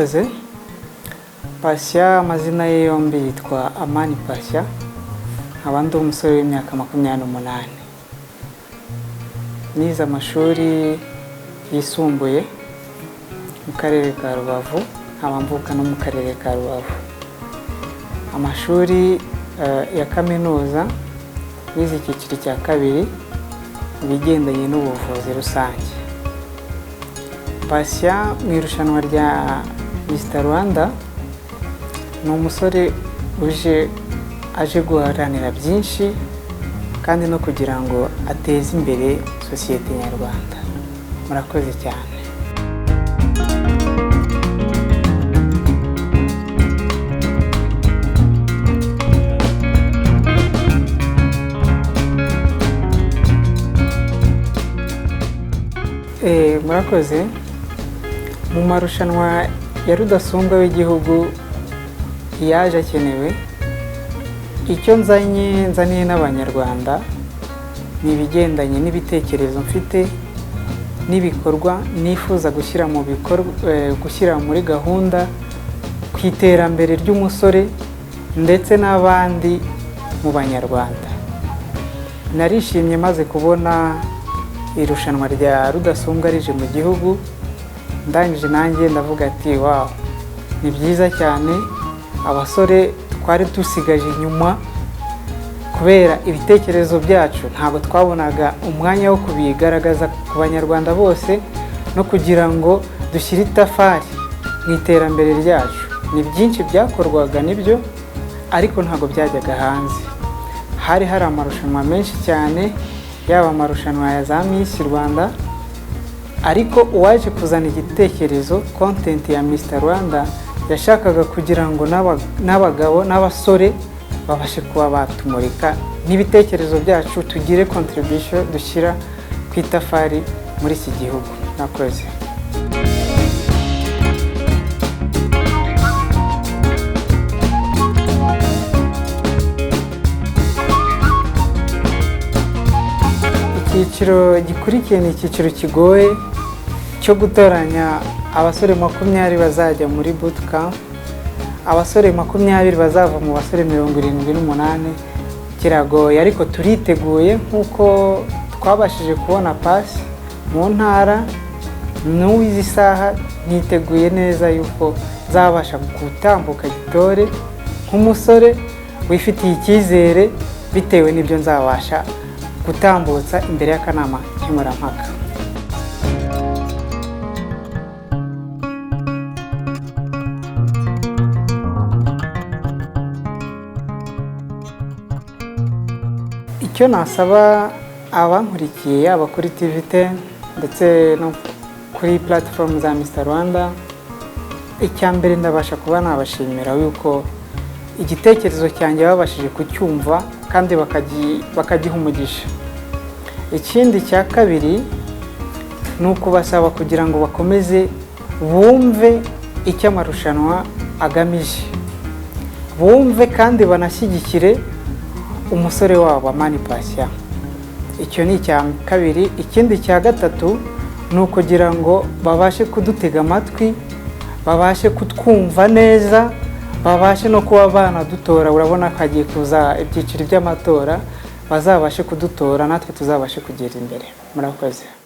murakoze. Patient amazina ye yombi yitwa Amani Patient, nkaba ndi umusore w'imyaka 28. Nize amashuri yisumbuye mu karere ka Rubavu, nkaba mvuka no mu karere ka Rubavu. Amashuri ya kaminuza nize icyiciro cya kabiri ibigendanye n'ubuvuzi rusange. Patient mu irushanwa rya Mr Rwanda ni umusore aje guharanira byinshi kandi no kugira ngo ateze imbere sosiyete nyarwanda. Murakoze cyane. Murakoze. Mu marushanwa ya rudasumbwa w'igihugu yaje akenewe, icyo nzaniye n'abanyarwanda ni ibigendanye n'ibitekerezo mfite n'ibikorwa nifuza gushyira muri gahunda ku iterambere ry'umusore ndetse n'abandi mu banyarwanda. Narishimye maze kubona irushanwa rya rudasumbwa rije mu gihugu, ndangije nanjye ndavuga ati wow, ni byiza cyane. Abasore twari dusigaje inyuma kubera ibitekerezo byacu ntabwo twabonaga umwanya wo kubigaragaza ku banyarwanda bose no kugira ngo dushyire itafari mu iterambere ryacu. Ni byinshi byakorwaga nibyo, ariko ntabwo byajyaga hanze. Hari amarushanwa menshi cyane, yaba amarushanwa ya za Miss Rwanda, ariko uwaje kuzana igitekerezo content ya Mr Rwanda yashakaga kugira ngo n'abagabo n'abasore babashe kuba batumurika n'ibitekerezo byacu, tugire contribution dushyira ku itafari muri iki gihugu. Nakoze. Icyiciro gikurikiye ni icyiciro kigoye cyo gutoranya abasore 20 bazajya muri bootcamp. Abasore 20 bazava mu basore 78. Kiragoye, ariko turiteguye nk'uko twabashije kubona pasi mu ntara. N'uwizi saha niteguye neza yuko zabasha gutambuka gitore nk'umusore wifitiye icyizere bitewe n'ibyo nzabasha gutambutsa imbere y'akanama nkemurampaka. Icyo nasaba abankurikiye yaba kuri TV10 ndetse no kuri platform za Mr Rwanda, icyambere ndabasha kuba nabashimira yuko igitekerezo cyanjye babashije kucyumva kandi bakagiha umugisha. Ikindi cya kabiri ni ukubasaba kugira ngo bakomeze bumve icyo amarushanwa agamije, bumve kandi banashyigikire umusore wabo Amani Patient. Icyo ni icya kabiri. Ikindi cya gatatu ni ukugira ngo babashe kudutega amatwi, babashe kutwumva neza, babashe no kuba banadutora. Urabona ko hagiye kuza ibyiciro by'amatora, bazabashe kudutora natwe tuzabashe kugera imbere. Murakoze.